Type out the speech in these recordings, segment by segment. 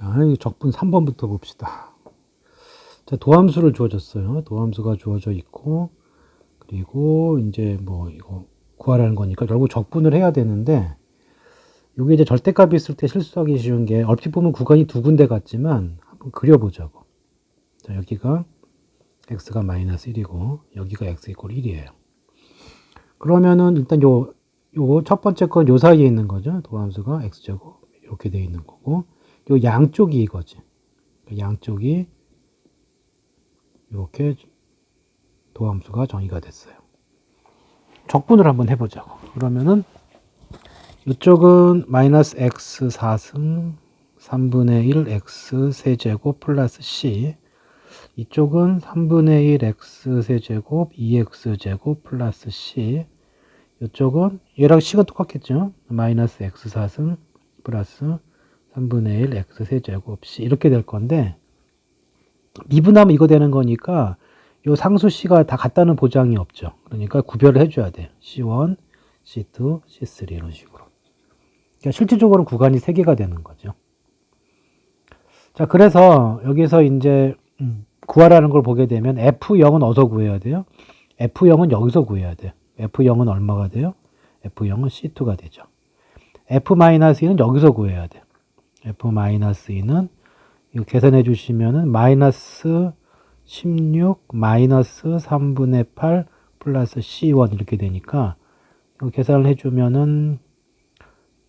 자, 적분 3번부터 봅시다. 자, 도함수를 주어졌어요. 도함수가 주어져 있고, 그리고 이제 뭐 이거 구하라는 거니까 결국 적분을 해야 되는데, 이게 이제 절대값이 있을 때 실수하기 쉬운 게 얼핏 보면 구간이 두 군데 같지만 한번 그려보자고. 자, 여기가 x가 마이너스 1이고 여기가 x 이퀄 1이에요. 그러면은 일단 요 첫 번째 건 요 사이에 있는 거죠. 도함수가 x제곱 이렇게 되어 있는 거고, 요 양쪽이 이거지. 양쪽이 이렇게 도함수가 정의가 됐어요. 적분을 한번 해보자고. 그러면은 이쪽은 마이너스 x 4승 3분의 1 x 세제곱 플러스 c, 이쪽은 3분의 1 x 세제곱 2x 제곱 플러스 c, 이쪽은 얘랑 c가 똑같겠죠. 마이너스 x 4승 플러스 3분의 1 x 세제곱 c 이렇게 될 건데, 미분하면 이거 되는 거니까 요 상수 c가 다 같다는 보장이 없죠. 그러니까 구별을 해줘야 돼요. c1, c2, c3 이런 식으로. 그러니까 실질적으로 구간이 3개가 되는 거죠. 자, 그래서 여기서 이제 구하라는 걸 보게 되면 F0은 어디서 구해야 돼요? F0은 여기서 구해야 돼요. F0은 얼마가 돼요? F0은 C2가 되죠. F-2는 여기서 구해야 돼요. F-2는 이거 계산해 주시면은 마이너스 16 마이너스 3분의 8 플러스 C1 이렇게 되니까 이거 계산을 해주면은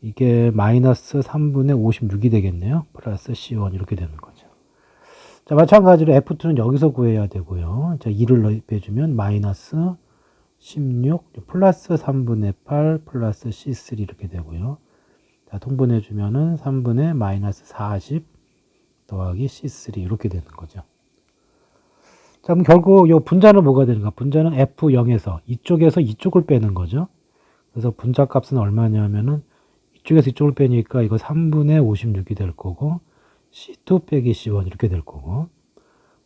이게 마이너스 3분의 56이 되겠네요. 플러스 C1 이렇게 되는 거죠. 자, 마찬가지로 F2는 여기서 구해야 되고요. 자, 2를 빼주면 마이너스 16 플러스 3분의 8 플러스 C3 이렇게 되고요. 자, 통분해주면은 3분의 마이너스 40 더하기 C3 이렇게 되는 거죠. 자, 그럼 결국 이 분자는 뭐가 되는가? 분자는 F0에서 이쪽을 빼는 거죠. 그래서 분자 값은 얼마냐면은 이쪽에서 이쪽을 빼니까 이거 3분의 56이 될 거고, C2 빼기 C1 이렇게 될 거고,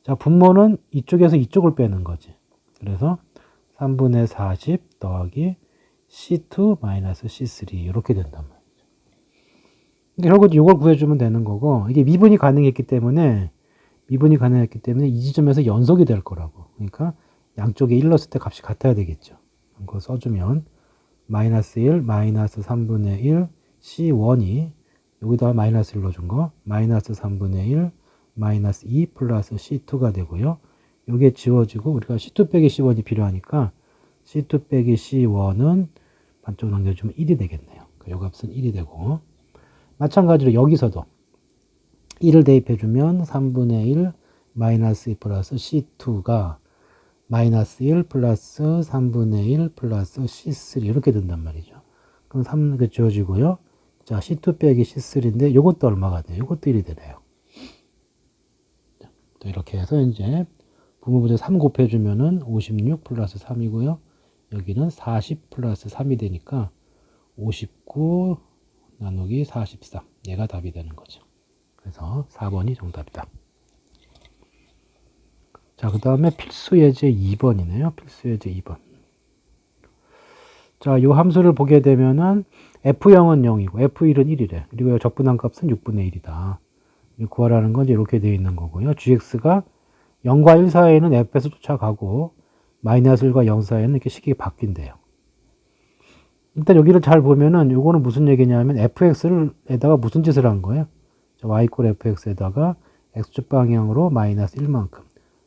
자, 분모는 이쪽에서 이쪽을 빼는 거지. 그래서 3분의 40 더하기 C2 마이너스 C3 이렇게 된단 말이죠. 결국 이걸 구해주면 되는 거고, 이게 미분이 가능했기 때문에 이 지점에서 연속이 될 거라고. 그러니까 양쪽에 1 넣었을 때 값이 같아야 되겠죠. 그거 써주면 마이너스 1 마이너스 3분의 1 C1이 여기다가 마이너스 1 넣어준 거 마이너스 3분의 1 마이너스 2 플러스 C2가 되고요. 이게 지워지고 우리가 C2 빼기 C1이 필요하니까 C2 빼기 C1은 반쪽 넘겨주면 1이 되겠네요. 이 값은 1이 되고, 마찬가지로 여기서도 1을 대입해주면 3분의 1 마이너스 2 플러스 C2가 마이너스 1 플러스 3분의 1 플러스 C3 이렇게 된단 말이죠. 그럼 3가 지워지고요. 자, C2 빼기 C3인데 이것도 얼마가 돼요? 이것도 1이 되네요. 또 이렇게 해서 이제 부모분의 3 곱해주면은 56 플러스 3이고요. 여기는 40 플러스 3이 되니까 59 나누기 43. 얘가 답이 되는 거죠. 그래서 4번이 정답이다. 자, 그 다음에 필수 예제 2번이네요. 필수 예제 2번. 자, 요 함수를 보게 되면은 F0은 0이고 F1은 1이래. 그리고 적분한 값은 6분의 1이다. 구하라는 건 이렇게 되어 있는 거고요. gx가 0과 1 사이에는 f에서 쫓아가고 마이너스 1과 0 사이에는 이렇게 식이 바뀐대요. 일단 여기를 잘 보면은 요거는 무슨 얘기냐면 fx에다가 무슨 짓을 한 거예요? y 이퀄 fx에다가 x축 방향으로 마이너스 1만큼,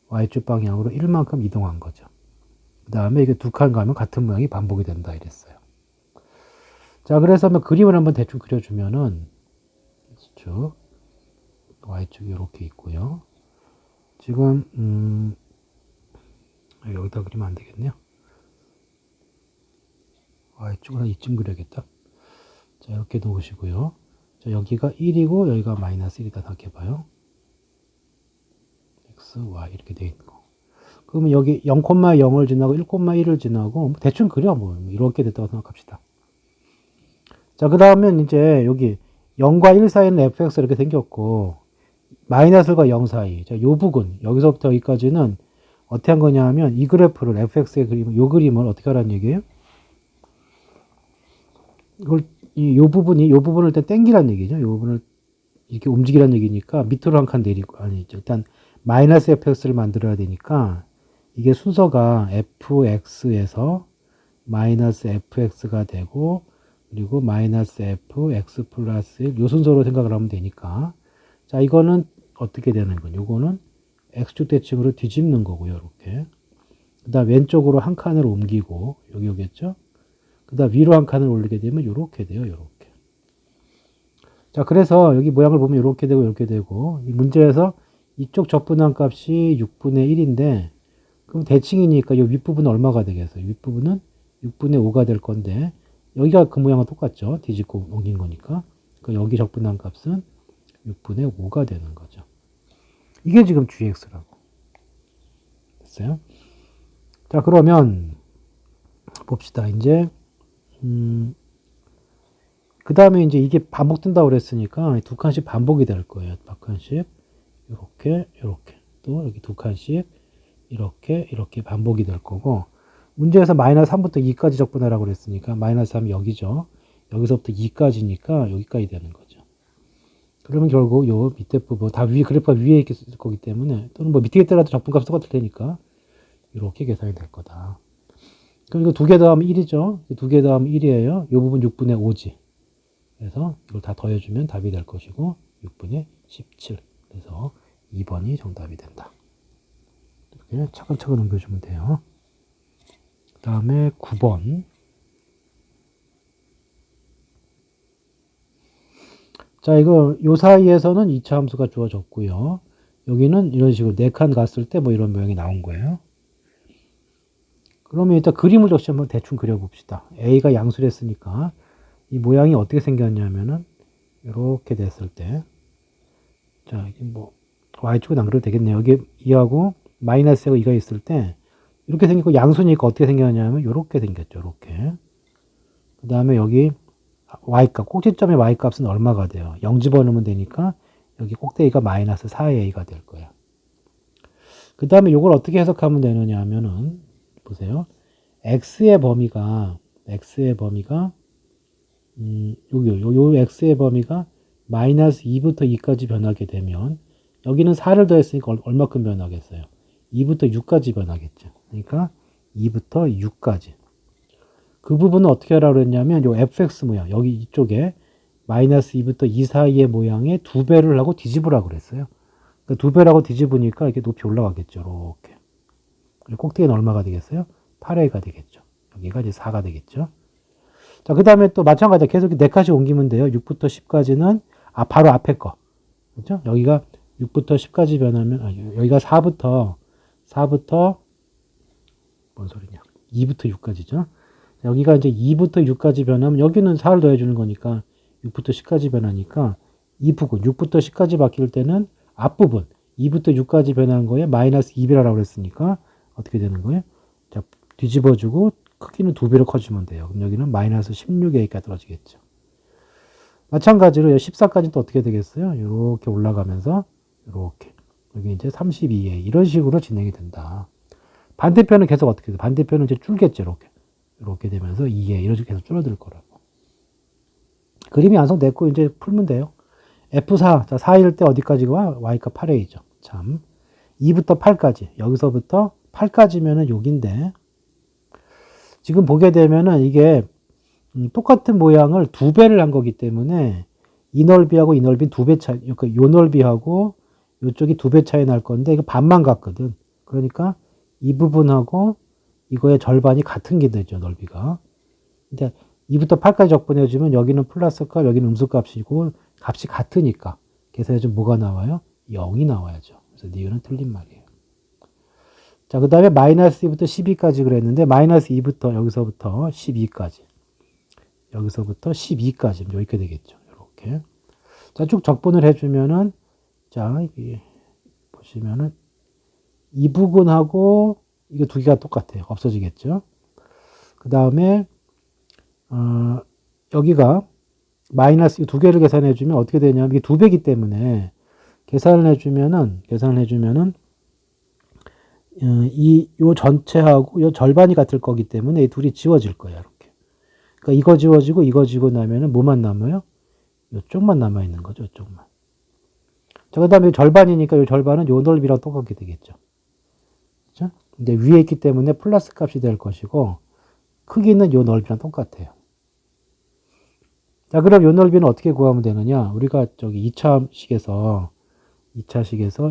y축 방향으로 1만큼 이동한 거죠. 그 다음에 이게 두 칸 가면 같은 모양이 반복이 된다 이랬어요. 자, 그래서 한번 그림을 한번 대충 그려주면은 X축, Y축이 이렇게 있고요. 지금 여기다 그리면 안 되겠네요. Y축은 이쯤 그려야겠다. 자, 이렇게 놓으시고요. 자, 여기가 1이고 여기가 마이너스 1이다 생각해봐요. X, Y 이렇게 되어 있는 거. 그러면 여기 0,0을 지나고 1,1을 지나고 대충 그려 뭐 이렇게 됐다고 생각합시다. 자, 그 다음엔 이제 여기 0과 1 사이는 fx 이렇게 생겼고 마이너스 1과 0 사이, 자, 요 부분 여기서부터 여기까지는 어떻게 한 거냐 하면 이 그래프를 fx의 그림을 요 그림을 어떻게 하라는 얘기예요? 이걸 요 부분을 일단 땡기라는 얘기죠. 요 부분을 이렇게 움직이라는 얘기니까 밑으로 한 칸 내리고, 아니죠. 일단 마이너스 fx를 만들어야 되니까 이게 순서가 fx에서 마이너스 fx가 되고, 그리고 마이너스 fx 플러스 1, 요 순서로 생각을 하면 되니까. 자, 이거는 어떻게 되는 거냐. 요거는 x축 대칭으로 뒤집는 거고요. 이렇게. 그 다음 왼쪽으로 한 칸을 옮기고, 여기 오겠죠? 그 다음 위로 한 칸을 올리게 되면 요렇게 돼요. 요렇게. 자, 그래서 여기 모양을 보면 요렇게 되고, 요렇게 되고, 이 문제에서 이쪽 적분한 값이 6분의 1인데, 그럼 대칭이니까 이 윗부분은 얼마가 되겠어요? 윗부분은 6분의 5가 될 건데, 여기가 그 모양은 똑같죠? 뒤집고 옮긴 거니까. 그러니까 여기 적분한 값은 6분의 5가 되는 거죠. 이게 지금 gx라고. 됐어요? 자, 그러면 봅시다. 이제 그 다음에 이제 이게 반복된다고 그랬으니까 두 칸씩 반복이 될 거예요. 두 칸씩 이렇게 이렇게 또 여기 두 칸씩 이렇게 반복이 될 거고, 문제에서 마이너스 3부터 2까지 적분하라고 그랬으니까 마이너스 3이 여기죠. 여기서부터 2까지니까 여기까지 되는 거죠. 그러면 결국 요 밑에 부분 다 위에 그래프가 위에 있을 거기 때문에, 또는 뭐 밑에 있더라도 적분값 똑같을 테니까 이렇게 계산이 될 거다. 그럼 이거 두 개 더하면 1이죠. 두 개 더하면 1이에요. 이 부분 6분의 5지. 그래서 이걸 다 더해주면 답이 될 것이고 6분의 17. 그래서 2번이 정답이 된다. 이렇게 차근차근 옮겨주면 돼요. 그 다음에 9번. 자, 이거 요 사이에서는 2차 함수가 주어졌고요. 여기는 이런 식으로 4칸 갔을 때 뭐 이런 모양이 나온 거예요. 그러면 일단 그림을 역시 한번 대충 그려봅시다. A가 양수를 했으니까 이 모양이 어떻게 생겼냐면은 이렇게 됐을 때, 자, 이게 뭐 Y축은 안 그래도 되겠네요. 여기 2하고 마이너스하고 2가 있을 때 이렇게 생겼고, 양수니까 어떻게 생겼냐면 이렇게 생겼죠. 이렇게. 그 다음에 여기 Y값, 꼭지점의 Y값은 얼마가 돼요? 0 집어넣으면 되니까 여기 꼭대기가 마이너스 4a가 될 거야. 그 다음에 이걸 어떻게 해석하면 되느냐 하면은, 보세요. x의 범위가 요 x의 범위가 마이너스 2부터 2까지 변하게 되면, 여기는 4를 더했으니까 얼마큼 변하겠어요? 2부터 6까지 변하겠죠. 그러니까 2부터 6까지. 그 부분은 어떻게 하라고 그랬냐면, 요 fx 모양, 여기 이쪽에 마이너스 2부터 2 사이의 모양의 2배를 하고 뒤집으라고 그랬어요. 그러니까 2배라고 뒤집으니까 이렇게 높이 올라가겠죠. 이렇게. 그리고 꼭대기는 얼마가 되겠어요? 8a가 되겠죠. 여기가 이제 4가 되겠죠. 자, 그 다음에 또 마찬가지로 계속 4칸씩 옮기면 돼요. 6부터 10까지는, 바로 앞에 거. 그렇죠? 여기가 6부터 10까지 변하면, 여기가 4부터, 뭔 소리냐. 2부터 6까지죠. 여기가 이제 2부터 6까지 변하면, 여기는 4를 더해주는 거니까 6부터 10까지 변하니까, 이 부분, 6부터 10까지 바뀔 때는 앞부분, 2부터 6까지 변한 거에 마이너스 2배라고 그랬으니까, 어떻게 되는 거예요? 자, 뒤집어주고, 크기는 2배로 커주면 돼요. 그럼 여기는 마이너스 16a가 떨어지겠죠. 마찬가지로 14까지는 또 어떻게 되겠어요? 이렇게 올라가면서, 이렇게. 여기 이제 32a. 이런 식으로 진행이 된다. 반대편은 계속 어떻게 돼? 반대편은 이제 줄겠죠. 이렇게 되면서 2a. 이런 식으로 계속 줄어들 거라고. 그림이 완성됐고, 이제 풀면 돼요. F4. 자, 4일 때 어디까지 가? Y값 8a죠. 참. 2부터 8까지. 여기서부터 8까지면은 여기인데, 지금 보게 되면은 이게 똑같은 모양을 2배를 한 거기 때문에 이 넓이하고 이 넓이는 2배 차이, 그러니까 요 넓이하고 요쪽이 2배 차이 날 건데 이거 반만 같거든. 그러니까 이 부분하고 이거의 절반이 같은 게 되죠, 넓이가. 근데 2부터 8까지 적분해주면 여기는 플러스 값, 여기는 음수 값이고 값이 같으니까 계산해주면 뭐가 나와요? 0이 나와야죠. 그래서 니은은 틀린 말이에요. 자, 그 다음에 마이너스 2부터 12까지 그랬는데, 마이너스 2부터 여기서부터 12까지. 여기서부터 12까지. 이렇게 되겠죠. 이렇게. 자, 쭉 적분을 해주면은, 자, 여기 보시면은, 이 부분하고, 이거 두 개가 똑같아요. 없어지겠죠. 그 다음에, 여기가 마이너스 두 개를 계산해주면 어떻게 되냐면, 이게 2배이기 때문에, 계산을 해주면은, 요 전체하고 요 절반이 같을 거기 때문에 이 둘이 지워질 거야, 이렇게. 그러니까 이거 지워지고 나면은 뭐만 남아요? 요쪽만 남아 있는 거죠, 요쪽만. 자, 그 다음에 절반이니까 이 절반은 요 넓이랑 똑같게 되겠죠. 그죠? 근데 위에 있기 때문에 플러스 값이 될 것이고, 크기는 요 넓이랑 똑같아요. 자, 그럼 요 넓이는 어떻게 구하면 되느냐? 우리가 저기 2차식에서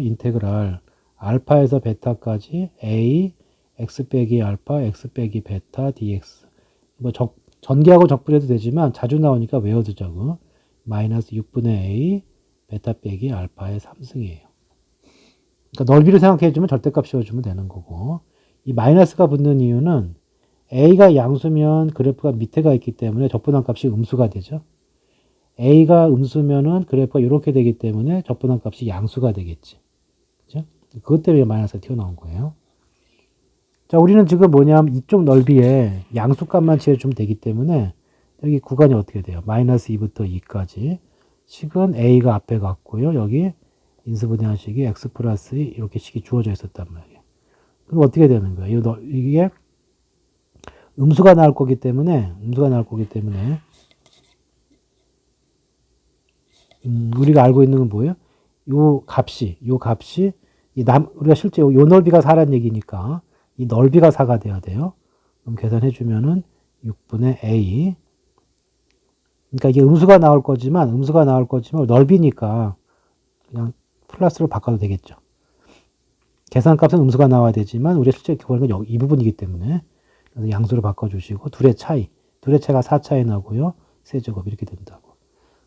인테그랄 알파에서 베타까지 a x 빼기 알파 x 빼기 베타 dx. 뭐 전개하고 적분해도 되지만 자주 나오니까 외워두자고. 마이너스 6분의 a 베타 빼기 알파의 3승이에요. 그러니까 넓이를 생각해주면 절대값 씌워주면 되는 거고, 이 마이너스가 붙는 이유는 a가 양수면 그래프가 밑에가 있기 때문에 적분한 값이 음수가 되죠. a가 음수면은 그래프가 이렇게 되기 때문에 적분한 값이 양수가 되겠지. 그죠? 그것 때문에 마이너스가 튀어나온 거예요. 자, 우리는 지금 뭐냐면 이쪽 넓이에 양수값만 취해주면 되기 때문에 여기 구간이 어떻게 돼요? 마이너스 2부터 2까지. 식은 a가 앞에 갔고요. 여기 인수분해식이 x 플러스 2 이렇게 식이 주어져 있었단 말이에요. 그럼 어떻게 되는 거예요? 이게 음수가 나올 거기 때문에 우리가 알고 있는 건 뭐예요? 요 값이 우리가 실제 요 넓이가 4란 얘기니까 이 넓이가 4가 돼야 돼요. 그럼 계산해 주면은 6분의 a. 그러니까 이게 음수가 나올 거지만 넓이니까 그냥 플러스로 바꿔도 되겠죠. 계산값은 음수가 나와야 되지만 우리가 실제 보는 건 이 부분이기 때문에 그래서 양수로 바꿔주시고 둘의 차이가 4 차이 나고요. 세제곱 이렇게 된다고.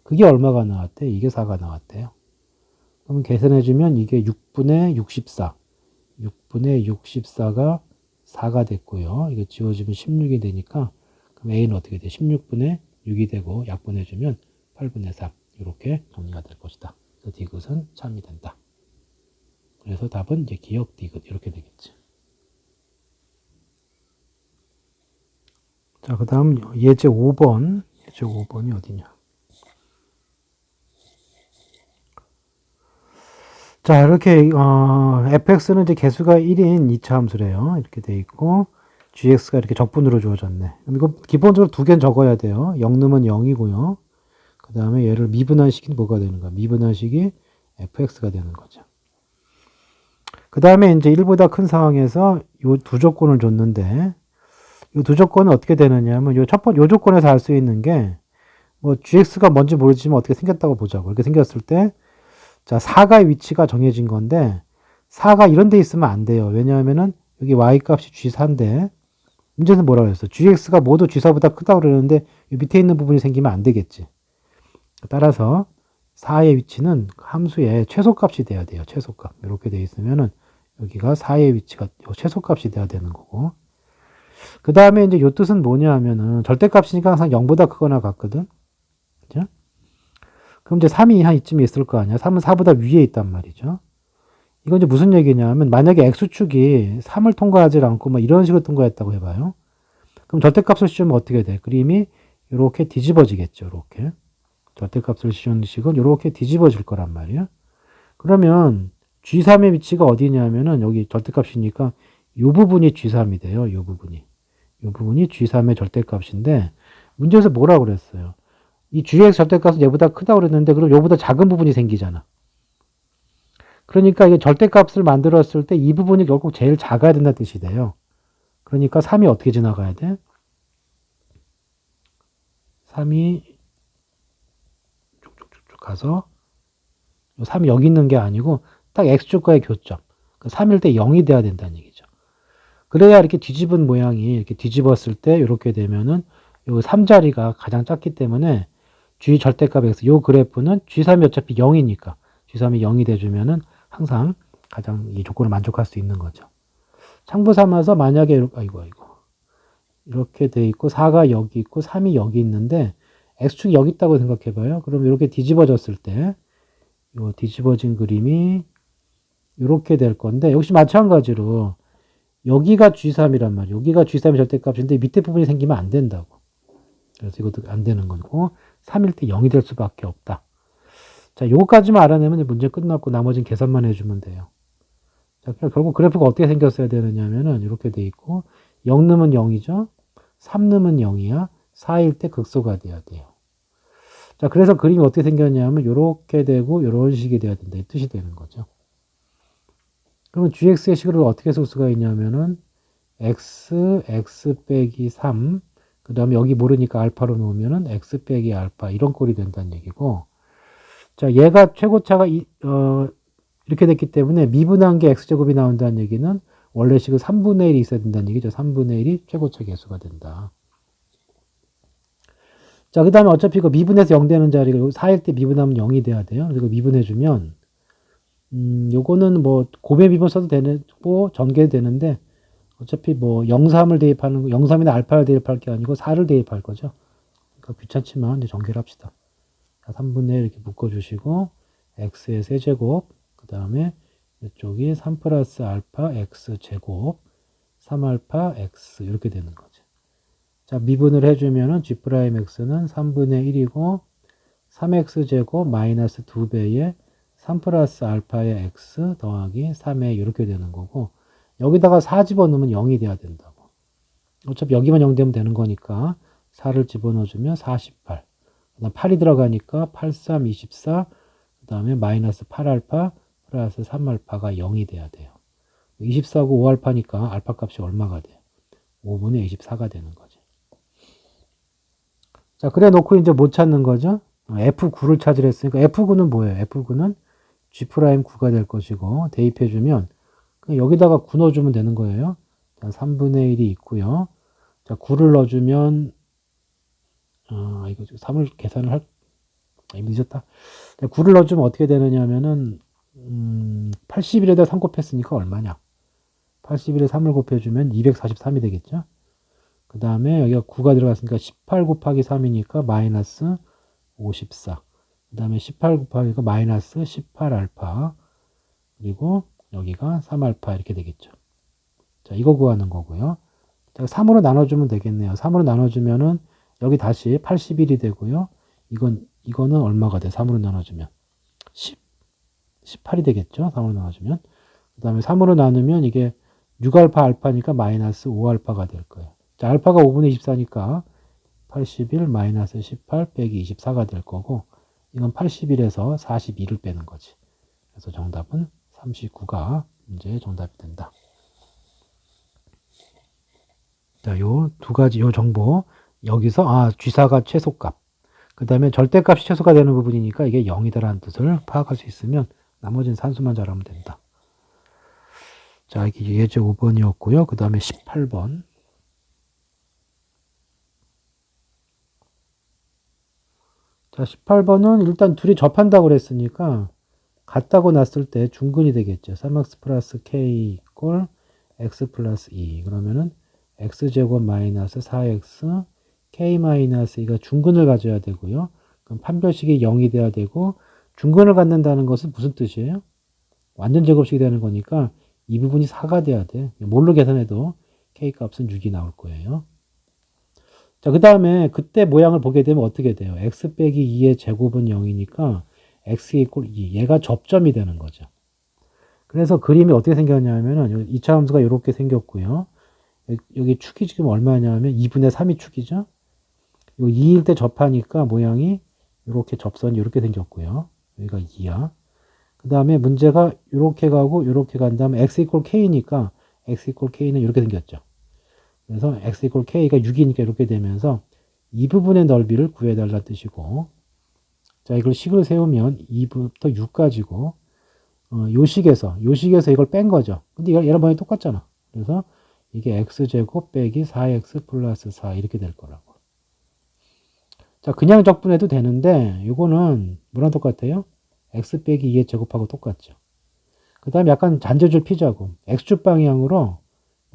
그게 얼마가 나왔대? 이게 4가 나왔대요. 그러면 계산해주면 이게 6분의 64. 6분의 64가 4가 됐고요. 이거 지워주면 16이 되니까 그럼 A는 어떻게 돼? 16분의 6이 되고 약분해주면 8분의 3 이렇게 정리가 될 것이다. 그래서 디귿은 참이 된다. 그래서 답은 이제 기역 디귿 이렇게 되겠지. 자, 그 다음 예제 5번. 예제 5번이 어디냐? 자, 이렇게 fx는 이제 개수가 1인 2차 함수래요. 이렇게 돼 있고 gx가 이렇게 적분으로 주어졌네. 그럼 이거 기본적으로 두 개는 적어야 돼요. 0 넣으면 0이고요. 그 다음에 얘를 미분한식이 뭐가 되는 거야? 미분한식이 fx가 되는 거죠. 그 다음에 이제 1보다 큰 상황에서 요 두 조건을 줬는데 요 두 조건은 어떻게 되느냐면 요 조건에서 알 수 있는 게 뭐 gx가 뭔지 모르지만 어떻게 생겼다고 보자고. 이렇게 생겼을 때 자, 4가의 위치가 정해진 건데 4가 이런 데 있으면 안 돼요. 왜냐하면은 여기 y값이 g4인데 문제는 뭐라고 했어? gx가 모두 g4보다 크다고 그러는데 밑에 있는 부분이 생기면 안 되겠지. 따라서 4의 위치는 함수의 최소값이 돼야 돼요. 최소값. 이렇게 돼 있으면은 여기가 4의 위치가 최소값이 돼야 되는 거고. 그 다음에 이제 요 뜻은 뭐냐 하면은 절대값이니까 항상 0보다 크거나 같거든. 그죠? 그럼 이제 3이 한 이쯤에 있을 거 아니야. 3은 4보다 위에 있단 말이죠. 이건 이제 무슨 얘기냐면 만약에 x축이 3을 통과하지 않고 뭐 이런 식으로 통과했다고 해봐요. 그럼 절대값을 씌우면 어떻게 돼? 그림이 이렇게 뒤집어지겠죠. 이렇게. 절대값을 씌우는 식은 이렇게 뒤집어질 거란 말이에요. 그러면 G3의 위치가 어디냐면은 여기 절대값이니까 이 부분이 G3이 돼요. 이 부분이 G3의 절대값인데 문제에서 뭐라고 그랬어요? 이 GX 절대값은 얘보다 크다고 그랬는데 그럼 얘보다 작은 부분이 생기잖아. 그러니까 이게 절대값을 만들었을 때 이 부분이 결국 제일 작아야 된다는 뜻이 돼요. 그러니까 3이 어떻게 지나가야 돼? 3이 쭉쭉쭉쭉 가서 3이 여기 있는 게 아니고 딱 X축과의 교점. 3일 때 0이 돼야 된다는 얘기죠. 그래야 이렇게 뒤집은 모양이 이렇게 뒤집었을 때 이렇게 되면은 요 3자리가 가장 작기 때문에 G 절대값 X 요 그래프는 G3이 어차피 0이니까 G3이 0이 돼주면은 항상 가장 이 조건을 만족할 수 있는 거죠. 참고 삼아서 만약에 이렇게 돼 있고 4가 여기 있고 3이 여기 있는데 X축이 여기 있다고 생각해 봐요. 그럼 이렇게 뒤집어졌을 때 요 뒤집어진 그림이 이렇게 될 건데 역시 마찬가지로 여기가 G3이란 말이에요. 여기가 G3의 절대값인데 밑에 부분이 생기면 안 된다고. 그래서 이것도 안 되는 거고 3일 때 0이 될 수밖에 없다. 자, 요거까지만 알아내면 문제 끝났고 나머지는 계산만 해주면 돼요. 자, 결국 그래프가 어떻게 생겼어야 되느냐면은 이렇게 돼 있고 0 넣으면 0이죠. 3 넣으면 0이야. 4일 때 극소가 돼야 돼요. 자, 그래서 그림이 어떻게 생겼냐면 요렇게 되고 요런 식이 돼야 된다. 이 뜻이 되는 거죠. 그러면 gx의 식을 어떻게 쓸 수가 있냐면은 x 빼기 3, 그 다음에 여기 모르니까 알파로 놓으면은 x 빼기 알파 이런 꼴이 된다는 얘기고, 자, 얘가 최고차가 이렇게 됐기 때문에 미분한 게 x제곱이 나온다는 얘기는 원래 식은 3분의 1이 있어야 된다는 얘기죠. 3분의 1이 최고차 개수가 된다. 자, 그 다음에 어차피 이거 미분해서 0 되는 자리가 4일 때 미분하면 0이 돼야 돼요. 그리고 미분해주면, 요거는 뭐 곱의 미분 써도 되고 전개도 되는데, 어차피 뭐 0,3을 대입하는 거, 0,3이나 알파를 대입할 게 아니고 4를 대입할 거죠. 그러니까 귀찮지만 이제 전개를 합시다. 3분의 1 이렇게 묶어주시고, x의 세제곱, 그 다음에 이쪽이 3 플러스 알파 x 제곱, 3알파 x 이렇게 되는 거죠. 자, 미분을 해주면은 g'x는 3분의 1이고 3x 제곱 마이너스 2배의 3 플러스 알파의 x 더하기 3에 이렇게 되는 거고, 여기다가 4 집어넣으면 0이 돼야 된다고. 어차피 여기만 0 되면 되는 거니까 4를 집어넣어주면 48. 그 다음 8이 들어가니까 8, 3, 24. 그 다음에 마이너스 8알파 플러스 3알파가 0이 돼야 돼요. 24고 5알파니까 알파 값이 얼마가 돼요? 5분의 24가 되는 거죠. 자, 그래 놓고 이제 못 찾는 거죠. F9를 찾으려 했으니까 F9는 뭐예요? F9는 G'9가 될 것이고, 대입해주면 여기다가 9 넣어주면 되는 거예요. 자, 3분의 1이 있고요. 자, 9를 넣어주면 이거 3을 계산을 이미 늦었다. 자, 9를 넣어주면 어떻게 되느냐 하면은 81에다 3 곱했으니까 얼마냐? 81에 3을 곱해주면 243이 되겠죠. 그 다음에 여기가 9가 들어갔으니까 18 곱하기 3이니까 마이너스 54. 그 다음에 18 곱하기가 마이너스 18알파. 그리고 여기가 3알파 이렇게 되겠죠. 자, 이거 구하는 거고요. 자, 3으로 나눠주면 되겠네요. 3으로 나눠주면은 여기 다시 81이 되고요. 이거는 얼마가 돼? 3으로 나눠주면 18이 되겠죠. 3으로 나눠주면. 그 다음에 3으로 나누면 이게 6알파 알파니까 마이너스 5알파가 될 거예요. 자, 알파가 5분의 24니까 81 마이너스 18 빼기 24가 될 거고, 이건 81에서 42를 빼는 거지. 그래서 정답은 39가 문제의 정답이 된다. 자, 요 두 가지 요 정보 여기서 G사가 최소값, 그 다음에 절대값이 최소가 되는 부분이니까 이게 0이다라는 뜻을 파악할 수 있으면 나머지는 산수만 잘하면 된다. 자, 이게 예제 5번이었고요. 그 다음에 18번. 자, 18번은 일단 둘이 접한다고 그랬으니까 같다고 놨을 때 중근이 되겠죠. 3x 플러스 k 이꼴 x 플러스 2. 그러면은 x제곱 마이너스 4x k 마이너스 2가 중근을 가져야 되고요. 그럼 판별식이 0이 돼야 되고, 중근을 갖는다는 것은 무슨 뜻이에요? 완전 제곱식이 되는 거니까 이 부분이 4가 돼야 돼. 뭘로 계산해도 k 값은 6이 나올 거예요. 자, 그 다음에 그때 모양을 보게 되면 어떻게 돼요? x 빼기 2의 제곱은 0이니까 x 이꼴 2. 얘가 접점이 되는 거죠. 그래서 그림이 어떻게 생겼냐면은 2차 함수가 이렇게 생겼고요. 여기 축이 지금 얼마냐면 2분의 3이 축이죠. 이 2일 때 접하니까 모양이 이렇게 접선이 이렇게 생겼고요. 여기가 2야. 그 다음에 문제가 이렇게 가고 이렇게 간 다음에 x 이꼴 k니까 x 이꼴 k는 이렇게 생겼죠. 그래서 x 이꼴 k가 6이니까 이렇게 되면서 이 부분의 넓이를 구해달라 뜻이고, 자, 이걸 식을 세우면 2부터 6까지고, 요 식에서 이걸 뺀 거죠. 근데 얘랑 모양이 똑같잖아. 그래서 이게 x제곱 빼기 4x 플러스 4 이렇게 될 거라고. 자, 그냥 적분해도 되는데 이거는 뭐랑 똑같아요? x 빼기 2의 제곱하고 똑같죠. 그 다음에 약간 잔재줄 피자고 x축 방향으로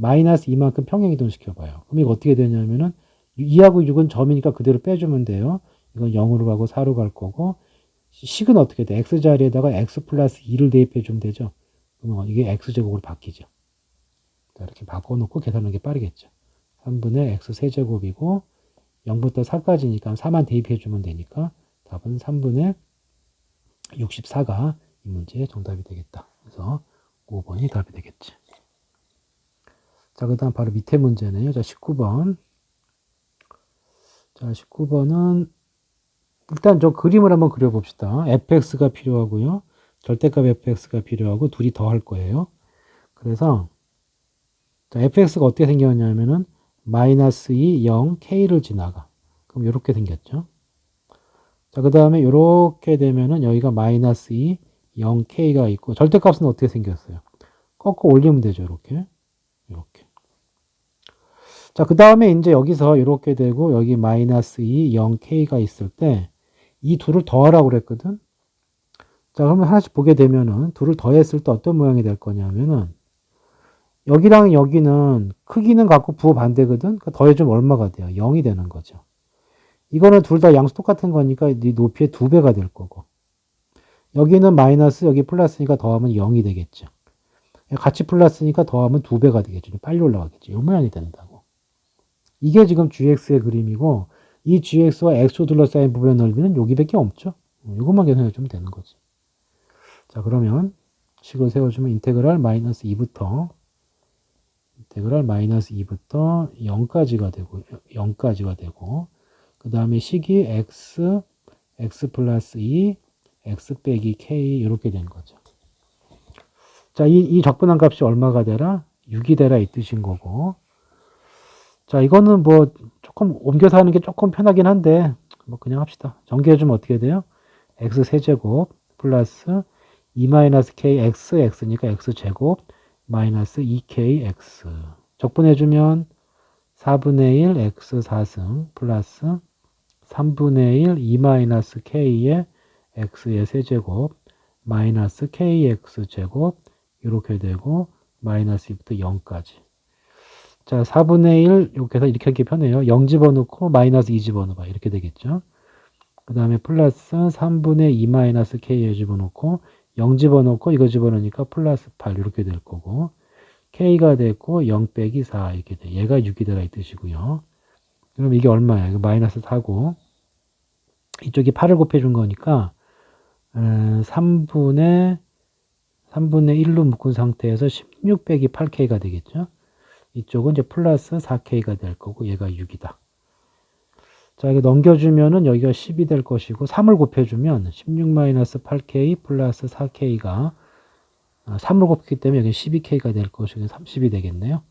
마이너스 2만큼 평행이동 시켜봐요. 그럼 이거 어떻게 되냐면은 2하고 6은 점이니까 그대로 빼주면 돼요. 이건 0으로 가고 4로 갈 거고, 식은 어떻게 돼? x 자리에다가 x 플러스 2를 대입해 주면 되죠. 그러면 이게 x제곱으로 바뀌죠. 자, 이렇게 바꿔놓고 계산하는 게 빠르겠죠. 3분의 x 세제곱이고 0부터 4까지니까 4만 대입해 주면 되니까 답은 3분의 64가 이 문제의 정답이 되겠다. 그래서 5번이 답이 되겠지. 자, 그 다음 바로 밑에 문제네요. 자, 19번. 자, 19번은 일단 저 그림을 한번 그려봅시다. fx가 필요하고요. 절대값 fx가 필요하고 둘이 더할 거예요. 그래서 자, fx가 어떻게 생겼냐면은 마이너스 2, 0, k를 지나가. 그럼 이렇게 생겼죠. 자, 그 다음에 이렇게 되면은 여기가 마이너스 2, 0k가 있고 절대값은 어떻게 생겼어요? 꺾어 올리면 되죠. 이렇게. 이렇게. 자, 그 다음에 이제 여기서 이렇게 되고 여기 마이너스 2, 0k가 있을 때 이 둘을 더하라고 그랬거든. 자, 그러면 하나씩 보게 되면은 둘을 더했을 때 어떤 모양이 될 거냐면은 여기랑 여기는 크기는 같고 부호 반대거든. 그러니까 더해주면 얼마가 돼요? 0이 되는 거죠. 이거는 둘 다 양수 똑같은 거니까 네 높이의 2배가 될 거고. 여기는 마이너스, 여기 플러스니까 더하면 0이 되겠죠. 같이 플러스니까 더하면 2배가 되겠죠. 빨리 올라가겠죠. 이 모양이 된다고. 이게 지금 gx의 그림이고 이 gx와 x로 둘러싸인 부분의 넓이는 여기밖에 없죠. 이것만 계산해 주면 되는 거지. 자, 그러면 식을 세워주면 인테그랄 마이너스 2부터 0까지가 되고 그 다음에 식이 x 플러스 2, x 빼기 k 이렇게 된 거죠. 자, 이 적분한 값이 얼마가 되라? 6이 되라 이 뜻인 거고. 자, 이거는 뭐 조금 옮겨서 하는 게 조금 편하긴 한데 뭐 그냥 합시다. 전개해주면 어떻게 돼요? x 세제곱 플러스 2-k x니까 x제곱 마이너스 2kx 적분해주면 4분의 1 x 4승 플러스 3분의 1 2-k의 x의 세제곱 마이너스 kx제곱 이렇게 되고 마이너스 2부터 0까지. 자, 4분의 1 이렇게 해서 이렇게 하기 편해요. 0 집어넣고 마이너스 2 집어넣어봐. 이렇게 되겠죠. 그 다음에 플러스 3분의 2-k에 집어넣고 0 집어넣고 이거 집어넣으니까 플러스 8 이렇게 될 거고 k가 됐고 0 빼기 4 이렇게 돼. 얘가 6이 되라 이 뜻이고요. 그럼 이게 얼마야? 이거 마이너스 4고 이쪽이 8을 곱해준 거니까 3분의 1로 묶은 상태에서 16 빼기 8k가 되겠죠. 이쪽은 이제 플러스 4k가 될 거고 얘가 6이다. 자, 이거 넘겨주면은 여기가 10이 될 것이고 3을 곱해주면 16-8k 플러스 4k가 3을 곱했기 때문에 여기 12k가 될 것이고 30이 되겠네요.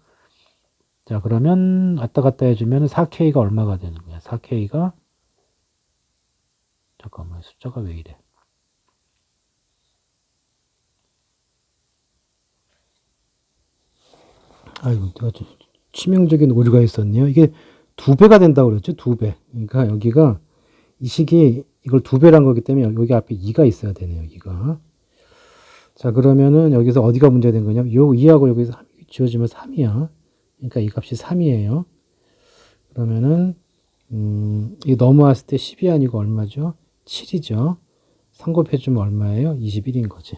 자, 그러면 왔다 갔다 해주면 4k가 얼마가 되는 거야? 4k가 잠깐만 숫자가 왜 이래? 아이고, 내가 좀 치명적인 오류가 있었네요. 이게 2배가 된다고 그랬죠? 2배. 그러니까 여기가 이 식이 이걸 2배란 거기 때문에 여기 앞에 2가 있어야 되네요. 2가. 자, 그러면은 여기서 어디가 문제된 거냐면 요 2하고 여기서 지워지면 3이야. 그러니까 이 값이 3이에요. 그러면은 이 넘어왔을 때 10이 아니고 얼마죠? 7이죠. 3 곱해주면 얼마예요? 21인 거지.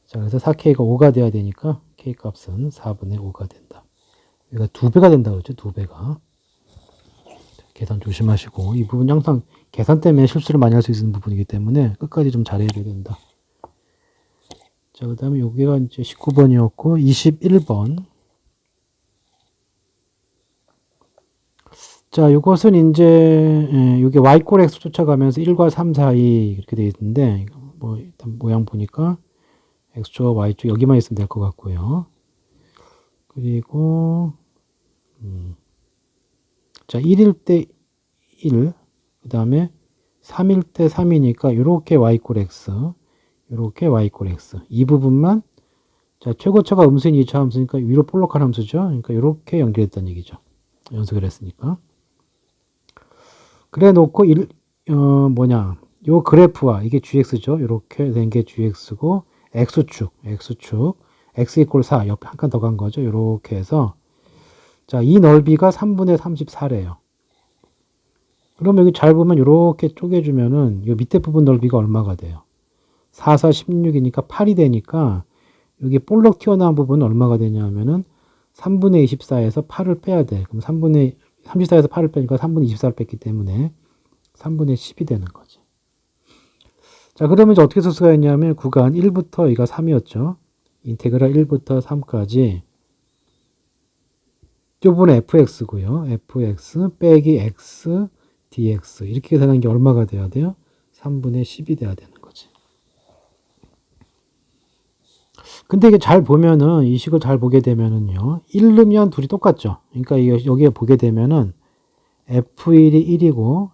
자, 그래서 4k가 5가 돼야 되니까 k 값은 4분의 5가 된다. 여기가 2배가 된다고 했죠? 2배가. 계산 조심하시고 이 부분 항상 계산 때문에 실수를 많이 할 수 있는 부분이기 때문에 끝까지 좀 잘해야 된다. 자, 그 다음에 여기가 이제 19번이었고 21번. 자, 이것은 이제 이게 y꼴 x 쫓아가면서 1과 3 사이 이렇게 되어 있는데 뭐 일단 모양 보니까 x축과 y축 여기만 있으면 될 것 같고요. 그리고 자, 1일 때 1, 그 다음에 3일 때 3이니까 이렇게 y꼴 x, 이렇게 y꼴 x. 이 부분만 자, 최고차가 음수인 2차 함수니까 위로 볼록한 함수죠. 그러니까 이렇게 연결했다는 얘기죠. 연속을 했으니까. 그래 놓고 요 그래프와 이게 gx죠. 이렇게 된 게 gx고 x축 x 이퀄 4 옆에 한 칸 더 간 거죠. 이렇게 해서 자, 이 넓이가 3분의 34래요. 그럼 여기 잘 보면 이렇게 쪼개주면은 이 밑에 부분 넓이가 얼마가 돼요? 4, 4, 16이니까 8이 되니까 여기 볼록 튀어나온 부분은 얼마가 되냐 하면은 3분의 24에서 8을 빼야 돼. 그럼 34에서 8을 빼니까 3분의 24를 뺐기 때문에 3분의 10이 되는 거지. 자, 그러면 이제 어떻게 쓸 수가 있냐면 구간 1부터 여기가 3이었죠. 인테그랄 1부터 3까지 이 부분은 fx고요. fx 빼기 x dx 이렇게 계산한 게 얼마가 돼야 돼요? 3분의 10이 돼야 되는 거지. 근데 이게 잘 보면은 이 식을 잘 보게 되면은요. 1르면 둘이 똑같죠. 그러니까 여기에 보게 되면은 F1이 1이고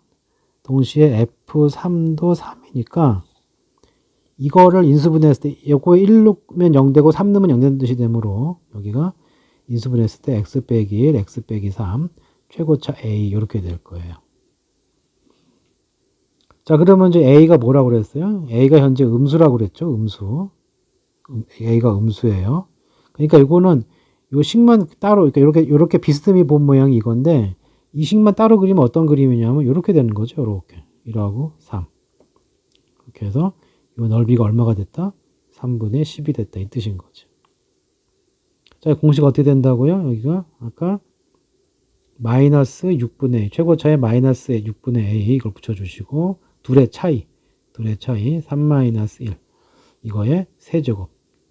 동시에 F3도 3이니까 이거를 인수분해했을 때 요거 1 넣으면 0 되고 3 넣으면 0 되는 뜻이 되므로 여기가 인수분해했을 때 x 빼기 1, x 빼기 3 최고차 a 이렇게 될 거예요. 자, 그러면 이제 a가 뭐라고 그랬어요? a가 현재 음수라고 그랬죠. 음수. a가 음수예요. 그러니까 이거는 요 식만 따로 그러니까 이렇게 비스듬히 본 모양이 이건데 이 식만 따로 그리면 어떤 그림이냐면 이렇게 되는 거죠. 이렇게 1하고 3 이렇게 해서 이 넓이가 얼마가 됐다? 3분의 10이 됐다 이 뜻인 거죠. 자, 공식 어떻게 된다고요? 여기가 아까 마이너스 6분의 A, 최고차에 마이너스 6분의 A 이걸 붙여주시고 둘의 차이 3 마이너스 1 이거의 세제곱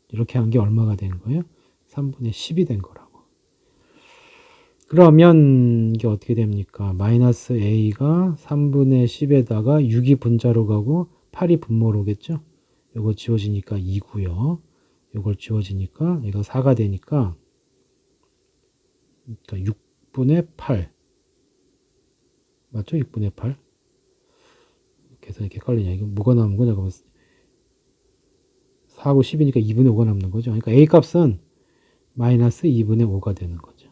이렇게 한 게 얼마가 된 거예요? 3분의 10이 된 거라고. 그러면 이게 어떻게 됩니까? 마이너스 A가 3분의 10에다가 6이 분자로 가고 8이 분모로 오겠죠? 요거 지워지니까 2고요. 요걸 지워지니까 얘가 4가 되니까 그러니까 6분의 8 맞죠? 6분의 8 계산이 이렇게 헷갈리냐. 이거 뭐가 남은 거냐? 그러면 4하고 10이니까 2분의 5가 남는 거죠. 그러니까 A 값은 마이너스 2분의 5가 되는 거죠.